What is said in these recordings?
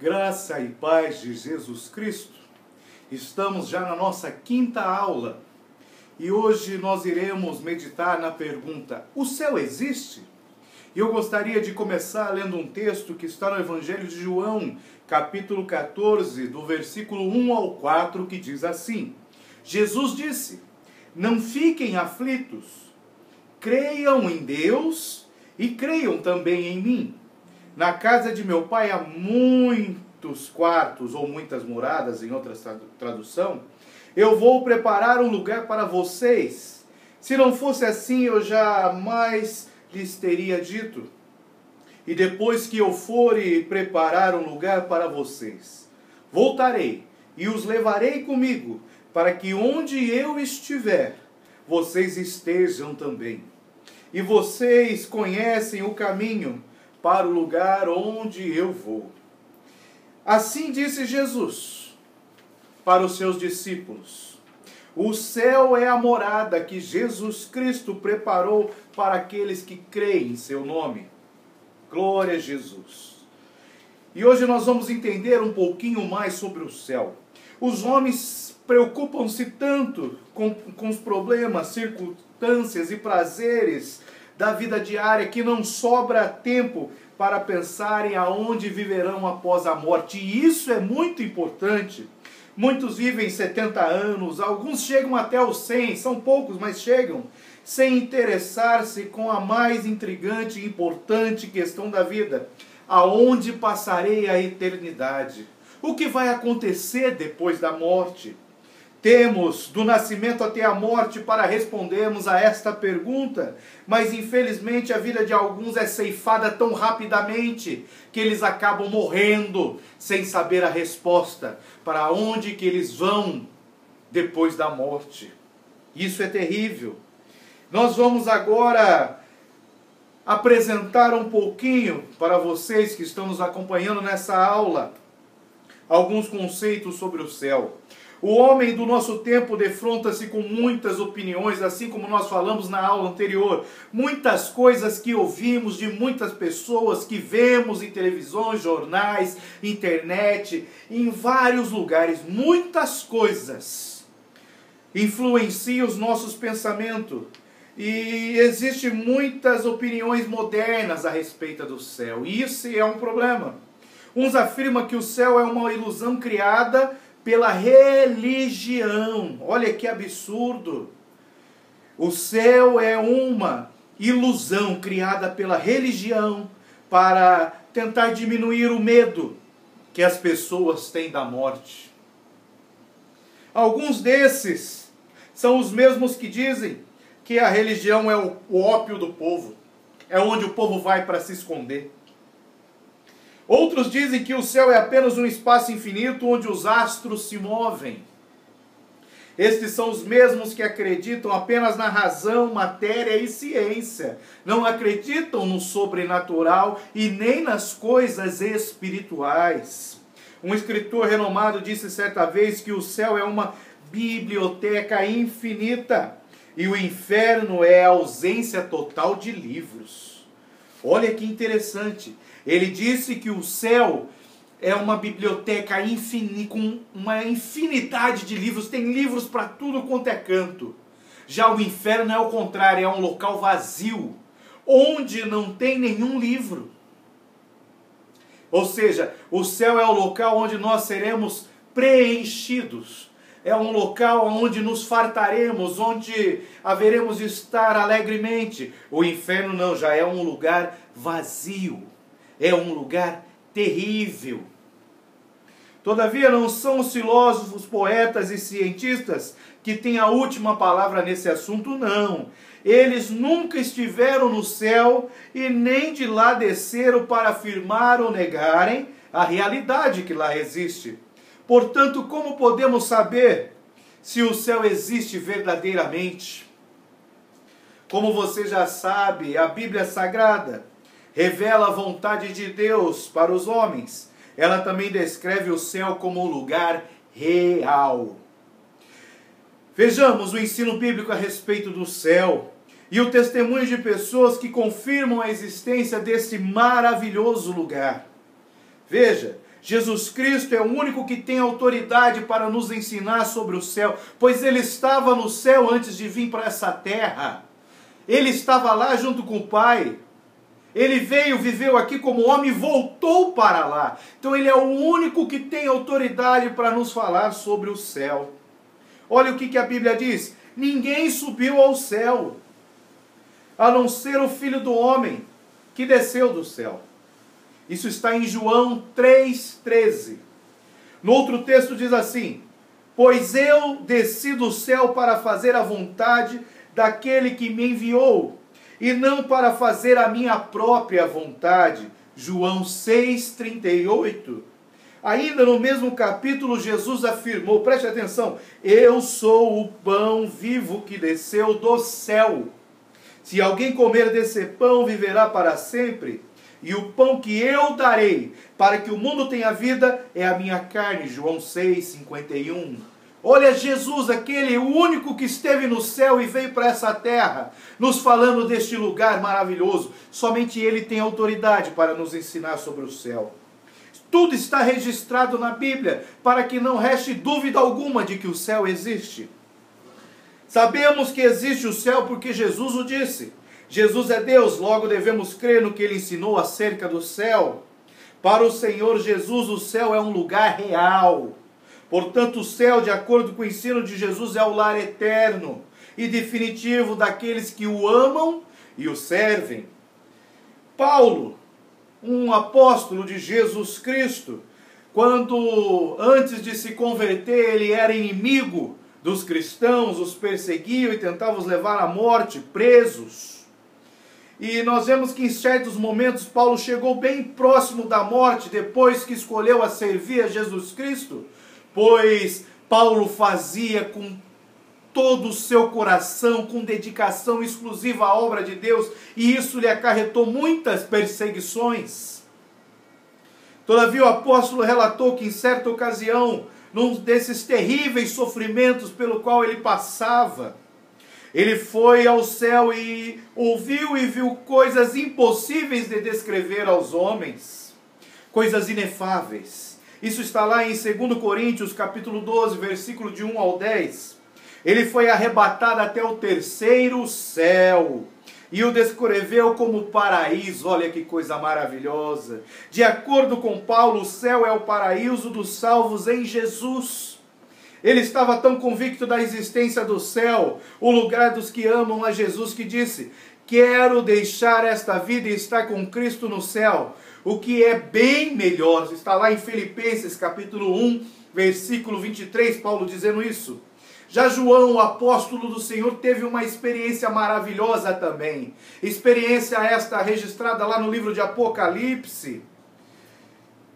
Graça e paz de Jesus Cristo. Estamos já na nossa quinta aula e hoje nós iremos meditar na pergunta: o céu existe? E eu gostaria de começar lendo um texto que está no Evangelho de João, capítulo 14, do versículo 1 ao 4, que diz assim: Jesus disse: não fiquem aflitos, creiam em Deus e creiam também em mim. Na casa de meu pai há muitos quartos, ou muitas moradas, em outra tradução. Eu vou preparar um lugar para vocês. Se não fosse assim, eu jamais lhes teria dito. E depois que eu for e preparar um lugar para vocês, voltarei e os levarei comigo, para que onde eu estiver, vocês estejam também. E vocês conhecem o caminho para o lugar onde eu vou. Assim disse Jesus para os seus discípulos. O céu é a morada que Jesus Cristo preparou para aqueles que creem em seu nome. Glória a Jesus. E hoje nós vamos entender um pouquinho mais sobre o céu. Os homens preocupam-se tanto com os problemas, circunstâncias e prazeres da vida diária que não sobra tempo para pensarem aonde viverão após a morte. E isso é muito importante. Muitos vivem 70 anos, alguns chegam até os 100, são poucos, mas chegam, sem interessar-se com a mais intrigante e importante questão da vida: aonde passarei a eternidade? O que vai acontecer depois da morte? Temos do nascimento até a morte para respondermos a esta pergunta, mas infelizmente a vida de alguns é ceifada tão rapidamente que eles acabam morrendo sem saber a resposta para onde que eles vão depois da morte. Isso é terrível. Nós vamos agora apresentar um pouquinho para vocês que estão nos acompanhando nessa aula alguns conceitos sobre o céu. O homem do nosso tempo defronta-se com muitas opiniões, assim como nós falamos na aula anterior. Muitas coisas que ouvimos de muitas pessoas, que vemos em televisões, jornais, internet, em vários lugares. Muitas coisas influenciam os nossos pensamentos. E existem muitas opiniões modernas a respeito do céu. E isso é um problema. Uns afirmam que o céu é uma ilusão criada pela religião. Olha que absurdo. O céu é uma ilusão criada pela religião para tentar diminuir o medo que as pessoas têm da morte. Alguns desses são os mesmos que dizem que a religião é o ópio do povo, é onde o povo vai para se esconder. Outros dizem que o céu é apenas um espaço infinito onde os astros se movem. Estes são os mesmos que acreditam apenas na razão, matéria e ciência. Não acreditam no sobrenatural e nem nas coisas espirituais. Um escritor renomado disse certa vez que o céu é uma biblioteca infinita e o inferno é a ausência total de livros. Olha que interessante. Ele disse que o céu é uma biblioteca infinita, com uma infinidade de livros, tem livros para tudo quanto é canto. Já o inferno é o contrário, é um local vazio, onde não tem nenhum livro. Ou seja, o céu é o local onde nós seremos preenchidos. É um local onde nos fartaremos, onde haveremos de estar alegremente. O inferno não, já é um lugar vazio. É um lugar terrível. Todavia, não são os filósofos, poetas e cientistas que têm a última palavra nesse assunto, não. Eles nunca estiveram no céu e nem de lá desceram para afirmar ou negarem a realidade que lá existe. Portanto, como podemos saber se o céu existe verdadeiramente? Como você já sabe, a Bíblia Sagrada revela a vontade de Deus para os homens. Ela também descreve o céu como um lugar real. Vejamos o ensino bíblico a respeito do céu e o testemunho de pessoas que confirmam a existência desse maravilhoso lugar. Veja, Jesus Cristo é o único que tem autoridade para nos ensinar sobre o céu, pois ele estava no céu antes de vir para essa terra. Ele estava lá junto com o Pai. Ele veio, viveu aqui como homem e voltou para lá. Então ele é o único que tem autoridade para nos falar sobre o céu. Olha o que a Bíblia diz: ninguém subiu ao céu, a não ser o Filho do Homem, que desceu do céu. Isso está em João 3,13. No outro texto diz assim: pois eu desci do céu para fazer a vontade daquele que me enviou, e não para fazer a minha própria vontade. João 6,38. Ainda no mesmo capítulo, Jesus afirmou, preste atenção: eu sou o pão vivo que desceu do céu. Se alguém comer desse pão, viverá para sempre. E o pão que eu darei, para que o mundo tenha vida, é a minha carne. João 6,51. Olha Jesus, aquele único que esteve no céu e veio para essa terra, nos falando deste lugar maravilhoso. Somente ele tem autoridade para nos ensinar sobre o céu. Tudo está registrado na Bíblia, para que não reste dúvida alguma de que o céu existe. Sabemos que existe o céu porque Jesus o disse. Jesus é Deus, logo devemos crer no que ele ensinou acerca do céu. Para o Senhor Jesus, o céu é um lugar real. Portanto, o céu, de acordo com o ensino de Jesus, é o lar eterno e definitivo daqueles que o amam e o servem. Paulo, um apóstolo de Jesus Cristo, quando antes de se converter ele era inimigo dos cristãos, os perseguiam e tentavam os levar à morte, presos. E nós vemos que em certos momentos Paulo chegou bem próximo da morte depois que escolheu a servir a Jesus Cristo, pois Paulo fazia com todo o seu coração, com dedicação exclusiva à obra de Deus, e isso lhe acarretou muitas perseguições. Todavia o apóstolo relatou que em certa ocasião, num desses terríveis sofrimentos pelo qual ele passava, ele foi ao céu e ouviu e viu coisas impossíveis de descrever aos homens, coisas inefáveis. Isso está lá em 2 Coríntios, capítulo 12, versículo de 1 ao 10. Ele foi arrebatado até o terceiro céu e o descreveu como paraíso. Olha que coisa maravilhosa. De acordo com Paulo, o céu é o paraíso dos salvos em Jesus. Ele estava tão convicto da existência do céu, o lugar dos que amam a Jesus, que disse: quero deixar esta vida e estar com Cristo no céu, o que é bem melhor. Está lá em Filipenses capítulo 1, versículo 23, Paulo dizendo isso. Já João, o apóstolo do Senhor, teve uma experiência maravilhosa também. Experiência esta registrada lá no livro de Apocalipse.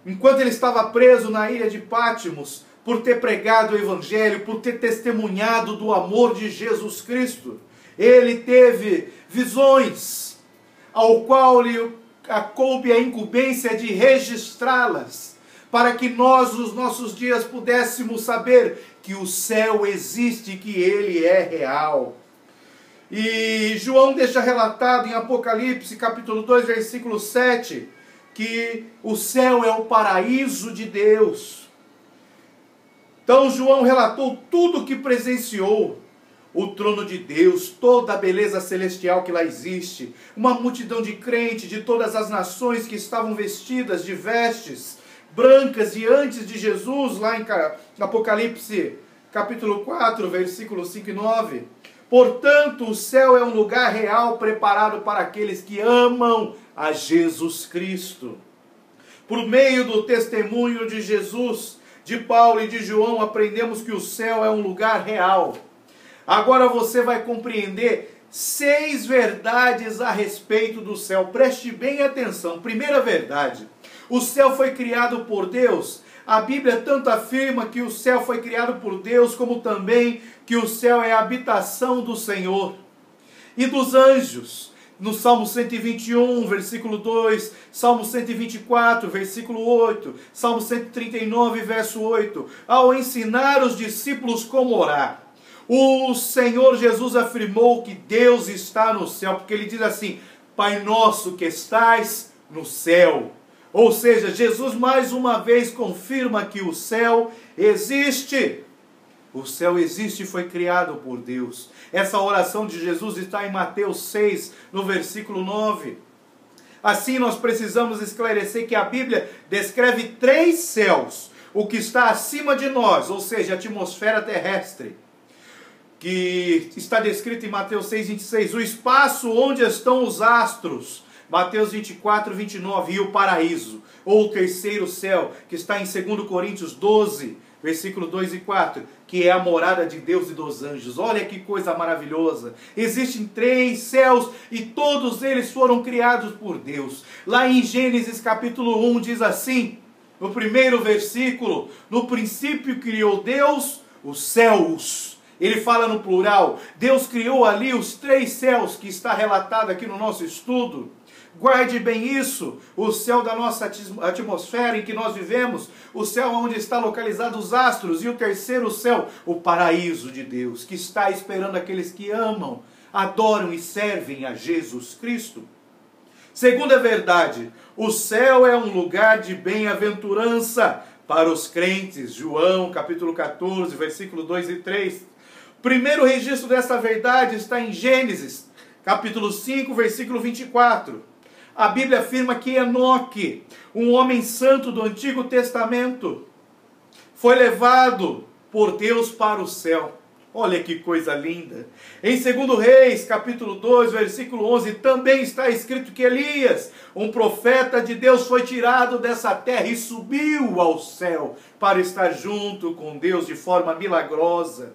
Enquanto ele estava preso na ilha de Pátimos, por ter pregado o Evangelho, por ter testemunhado do amor de Jesus Cristo, ele teve visões, ao qual lhe coube a incumbência de registrá-las, para que nós, nos nossos dias, pudéssemos saber que o céu existe, que ele é real. E João deixa relatado em Apocalipse, capítulo 2, versículo 7, que o céu é o paraíso de Deus. Então João relatou tudo o que presenciou. O trono de Deus, toda a beleza celestial que lá existe, uma multidão de crentes de todas as nações que estavam vestidas de vestes brancas diante de Jesus, lá em Apocalipse capítulo 4, versículos 5 e 9. Portanto, o céu é um lugar real preparado para aqueles que amam a Jesus Cristo. Por meio do testemunho de Jesus, de Paulo e de João, aprendemos que o céu é um lugar real. Agora você vai compreender 6 verdades a respeito do céu. Preste bem atenção. Primeira verdade: o céu foi criado por Deus. A Bíblia tanto afirma que o céu foi criado por Deus, como também que o céu é a habitação do Senhor e dos anjos. No Salmo 121, versículo 2, Salmo 124, versículo 8, Salmo 139, verso 8, ao ensinar os discípulos como orar, o Senhor Jesus afirmou que Deus está no céu, porque ele diz assim: Pai nosso que estais no céu. Ou seja, Jesus mais uma vez confirma que o céu existe. O céu existe e foi criado por Deus. Essa oração de Jesus está em Mateus 6, no versículo 9. Assim nós precisamos esclarecer que a Bíblia descreve 3 céus. O que está acima de nós, ou seja, a atmosfera terrestre, que está descrito em Mateus 6, 26. O espaço onde estão os astros, Mateus 24, 29. E o paraíso, ou o terceiro céu, que está em 2 Coríntios 12, versículo 2 e 4, que é a morada de Deus e dos anjos. Olha que coisa maravilhosa. Existem 3 céus e todos eles foram criados por Deus. Lá em Gênesis capítulo 1 diz assim, no primeiro versículo: no princípio criou Deus os céus. Ele fala no plural. Deus criou ali os 3 céus que está relatado aqui no nosso estudo. Guarde bem isso, o céu da nossa atmosfera em que nós vivemos, o céu onde estão localizados os astros, e o terceiro céu, o paraíso de Deus, que está esperando aqueles que amam, adoram e servem a Jesus Cristo. Segunda verdade, o céu é um lugar de bem-aventurança para os crentes. João capítulo 14, versículo 2 e 3. Primeiro registro dessa verdade está em Gênesis, capítulo 5, versículo 24. A Bíblia afirma que Enoque, um homem santo do Antigo Testamento, foi levado por Deus para o céu. Olha que coisa linda. Em 2 Reis, capítulo 2, versículo 11, também está escrito que Elias, um profeta de Deus, foi tirado dessa terra e subiu ao céu para estar junto com Deus de forma milagrosa.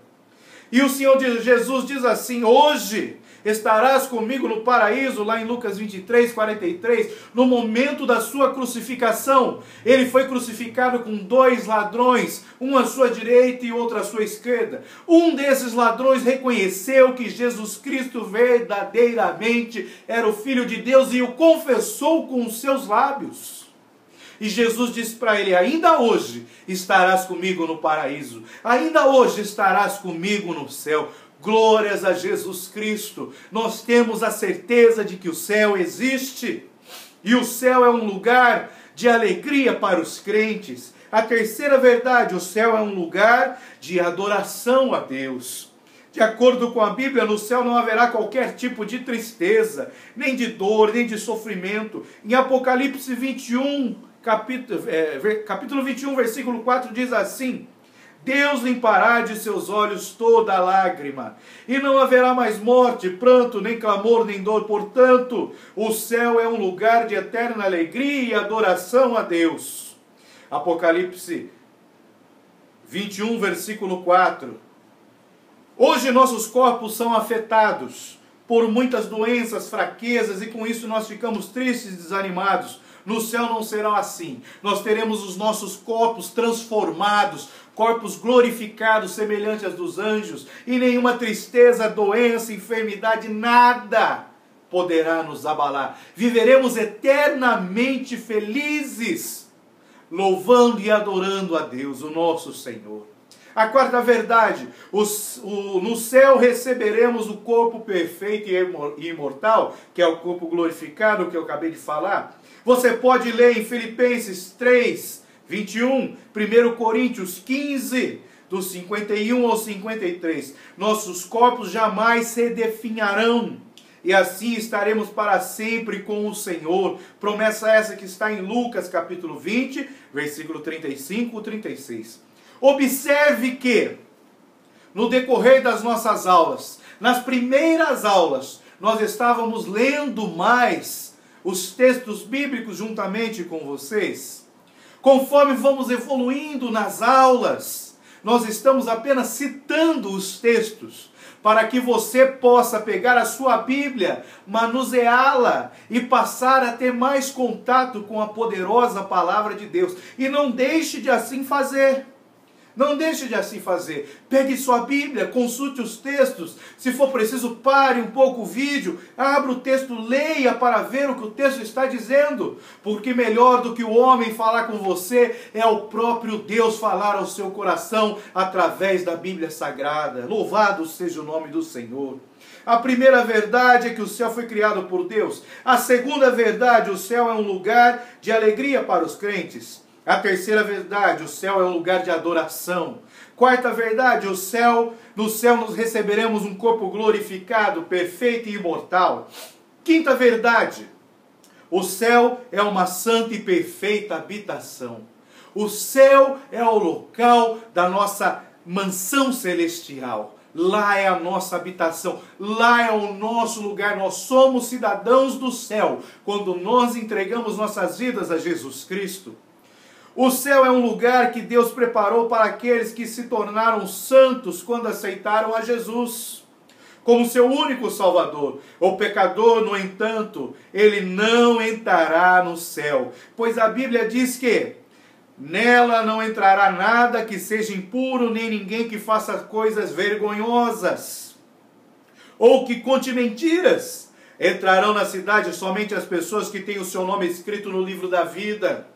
E o Senhor Jesus diz assim: hoje estarás comigo no paraíso, lá em Lucas 23, 43, no momento da sua crucificação. Ele foi crucificado com 2 ladrões, um à sua direita e outro à sua esquerda. Um desses ladrões reconheceu que Jesus Cristo verdadeiramente era o Filho de Deus e o confessou com os seus lábios. E Jesus disse para ele: ainda hoje estarás comigo no paraíso, ainda hoje estarás comigo no céu. Glórias a Jesus Cristo. Nós temos a certeza de que o céu existe. E o céu é um lugar de alegria para os crentes. A terceira verdade, o céu é um lugar de adoração a Deus. De acordo com a Bíblia, no céu não haverá qualquer tipo de tristeza, nem de dor, nem de sofrimento. Em Apocalipse 21, capítulo 21, versículo 4, diz assim: Deus limpará de seus olhos toda lágrima, e não haverá mais morte, pranto, nem clamor, nem dor. Portanto, o céu é um lugar de eterna alegria e adoração a Deus. Apocalipse 21, versículo 4. Hoje nossos corpos são afetados por muitas doenças, fraquezas, e com isso nós ficamos tristes e desanimados. No céu não será assim. Nós teremos os nossos corpos transformados, corpos glorificados, semelhantes aos dos anjos, e nenhuma tristeza, doença, enfermidade, nada poderá nos abalar. Viveremos eternamente felizes, louvando e adorando a Deus, o nosso Senhor. A quarta verdade, no céu receberemos o corpo perfeito e imortal, que é o corpo glorificado, que eu acabei de falar. Você pode ler em Filipenses 3, 21, 1 Coríntios 15, dos 51 ao 53. Nossos corpos jamais se definharão, e assim estaremos para sempre com o Senhor. Promessa essa que está em Lucas capítulo 20, versículo 35 e 36. Observe que, no decorrer das nossas aulas, nas primeiras aulas, nós estávamos lendo mais os textos bíblicos juntamente com vocês. Conforme vamos evoluindo nas aulas, nós estamos apenas citando os textos, para que você possa pegar a sua Bíblia, manuseá-la e passar a ter mais contato com a poderosa palavra de Deus. E não deixe de assim fazer. Não deixe de assim fazer. Pegue sua Bíblia, consulte os textos. Se for preciso, pare um pouco o vídeo, abra o texto, leia para ver o que o texto está dizendo. Porque melhor do que o homem falar com você, é o próprio Deus falar ao seu coração através da Bíblia Sagrada. Louvado seja o nome do Senhor. A primeira verdade é que o céu foi criado por Deus. A segunda verdade, o céu é um lugar de alegria para os crentes. A terceira verdade, o céu é um lugar de adoração. Quarta verdade, no céu nós receberemos um corpo glorificado, perfeito e imortal. Quinta verdade, o céu é uma santa e perfeita habitação. O céu é o local da nossa mansão celestial. Lá é a nossa habitação, lá é o nosso lugar, nós somos cidadãos do céu, quando nós entregamos nossas vidas a Jesus Cristo. O céu é um lugar que Deus preparou para aqueles que se tornaram santos quando aceitaram a Jesus como seu único Salvador. O pecador, no entanto, ele não entrará no céu, pois a Bíblia diz que nela não entrará nada que seja impuro, nem ninguém que faça coisas vergonhosas, ou que conte mentiras. Entrarão na cidade somente as pessoas que têm o seu nome escrito no livro da vida.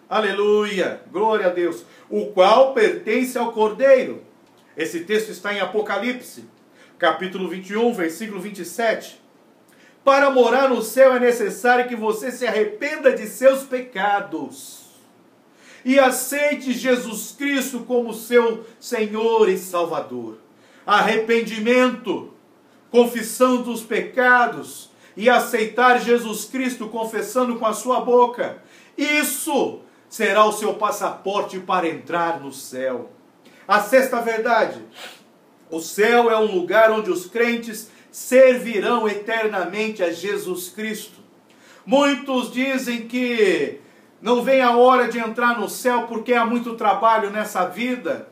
Aleluia, glória a Deus. O qual pertence ao Cordeiro. Esse texto está em Apocalipse, capítulo 21, versículo 27. Para morar no céu é necessário que você se arrependa de seus pecados e aceite Jesus Cristo como seu Senhor e Salvador. Arrependimento, confissão dos pecados e aceitar Jesus Cristo confessando com a sua boca. Isso será o seu passaporte para entrar no céu. A sexta verdade, o céu é um lugar onde os crentes servirão eternamente a Jesus Cristo. Muitos dizem que não vem a hora de entrar no céu porque há muito trabalho nessa vida.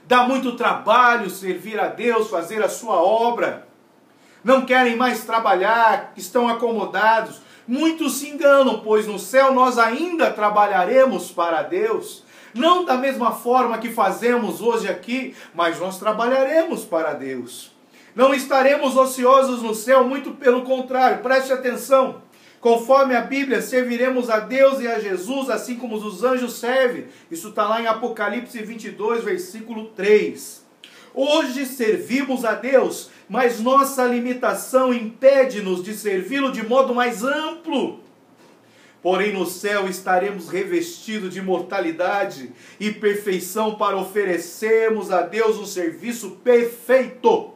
Dá muito trabalho servir a Deus, fazer a sua obra. Não querem mais trabalhar, estão acomodados. Muitos se enganam, pois no céu nós ainda trabalharemos para Deus. Não da mesma forma que fazemos hoje aqui, mas nós trabalharemos para Deus. Não estaremos ociosos no céu, muito pelo contrário, preste atenção. Conforme a Bíblia, serviremos a Deus e a Jesus, assim como os anjos servem. Isso está lá em Apocalipse 22, versículo 3. Hoje servimos a Deus, mas nossa limitação impede-nos de servi-lo de modo mais amplo. Porém, no céu estaremos revestidos de imortalidade e perfeição para oferecermos a Deus um serviço perfeito.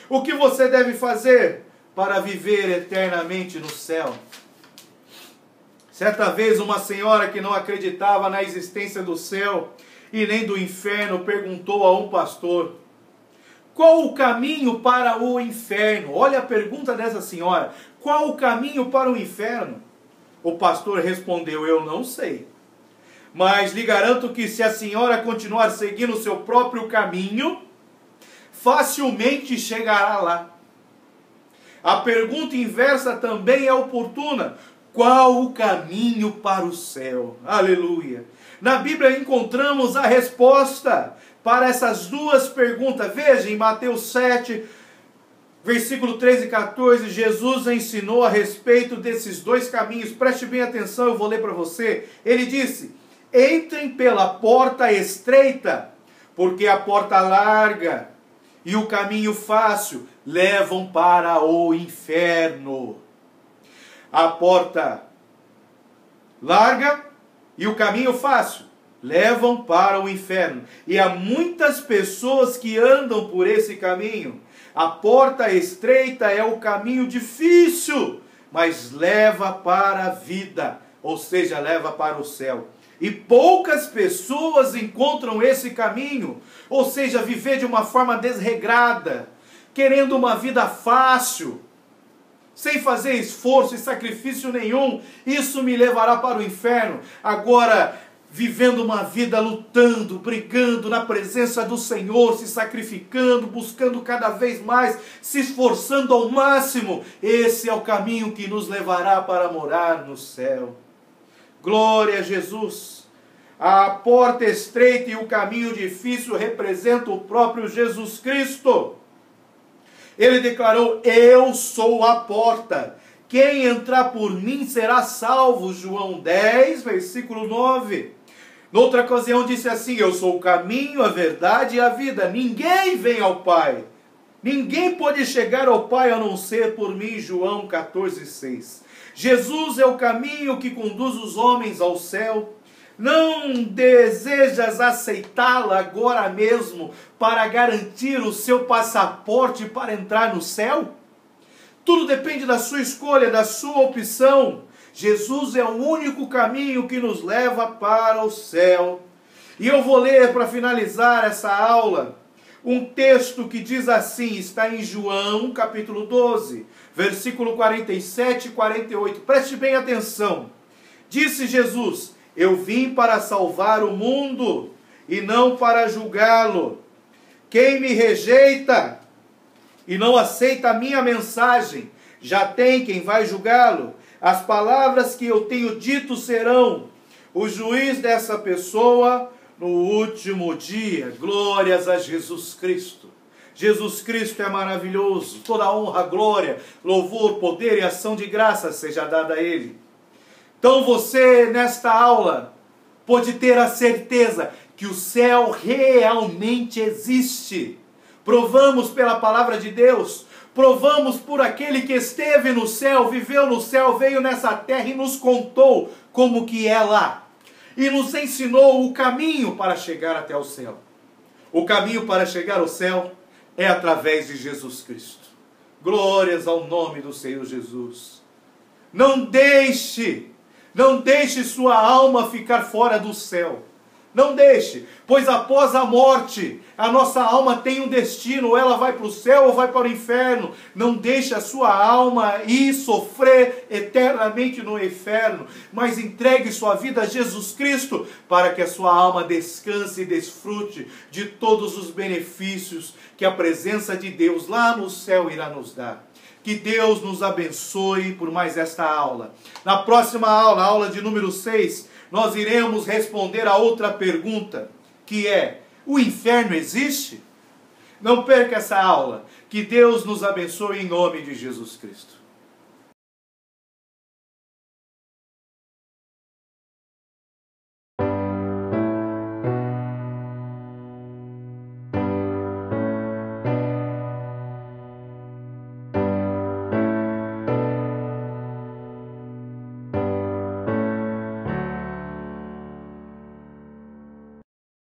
O que você deve fazer para viver eternamente no céu? Certa vez, uma senhora que não acreditava na existência do céu e nem do inferno perguntou a um pastor: qual o caminho para o inferno? Olha a pergunta dessa senhora: qual o caminho para o inferno? O pastor respondeu: eu não sei, mas lhe garanto que se a senhora continuar seguindo o seu próprio caminho, facilmente chegará lá. A pergunta inversa também é oportuna: qual o caminho para o céu? Aleluia! Na Bíblia encontramos a resposta para essas duas perguntas. Veja, em Mateus 7, versículo 13 e 14, Jesus ensinou a respeito desses dois caminhos. Preste bem atenção, eu vou ler para você. Ele disse: entrem pela porta estreita, porque a porta larga e o caminho fácil levam para o inferno. A porta larga e o caminho fácil levam para o inferno. E há muitas pessoas que andam por esse caminho. A porta estreita é o caminho difícil, mas leva para a vida, ou seja, leva para o céu. E poucas pessoas encontram esse caminho, ou seja, viver de uma forma desregrada, querendo uma vida fácil, sem fazer esforço e sacrifício nenhum. Isso me levará para o inferno. Agora, vivendo uma vida lutando, brigando na presença do Senhor, se sacrificando, buscando cada vez mais, se esforçando ao máximo, esse é o caminho que nos levará para morar no céu. Glória a Jesus! A porta estreita e o caminho difícil representam o próprio Jesus Cristo. Ele declarou: eu sou a porta. Quem entrar por mim será salvo. João 10, versículo 9. Noutra ocasião disse assim: eu sou o caminho, a verdade e a vida. Ninguém vem ao Pai. Ninguém pode chegar ao Pai a não ser por mim, João 14,6. Jesus é o caminho que conduz os homens ao céu. Não desejas aceitá-la agora mesmo para garantir o seu passaporte para entrar no céu? Tudo depende da sua escolha, da sua opção. Jesus é o único caminho que nos leva para o céu. E eu vou ler para finalizar essa aula um texto que diz assim, está em João capítulo 12, versículo 47 e 48. Preste bem atenção. Disse Jesus: eu vim para salvar o mundo e não para julgá-lo. Quem me rejeita e não aceita a minha mensagem, já tem quem vai julgá-lo. As palavras que eu tenho dito serão o juiz dessa pessoa no último dia. Glórias a Jesus Cristo. Jesus Cristo é maravilhoso. Toda honra, glória, louvor, poder e ação de graça seja dada a Ele. Então você, nesta aula, pode ter a certeza que o céu realmente existe. Provamos pela palavra de Deus, provamos por aquele que esteve no céu, viveu no céu, veio nessa terra e nos contou como que é lá. E nos ensinou o caminho para chegar até o céu. O caminho para chegar ao céu é através de Jesus Cristo. Glórias ao nome do Senhor Jesus. Não deixe sua alma ficar fora do céu. Não deixe, pois após a morte, a nossa alma tem um destino, ou ela vai para o céu ou vai para o inferno. Não deixe a sua alma ir sofrer eternamente no inferno, mas entregue sua vida a Jesus Cristo, para que a sua alma descanse e desfrute de todos os benefícios que a presença de Deus lá no céu irá nos dar. Que Deus nos abençoe por mais esta aula. Na próxima aula, a aula de número 6, nós iremos responder a outra pergunta, que é: o inferno existe? Não perca essa aula. Que Deus nos abençoe em nome de Jesus Cristo.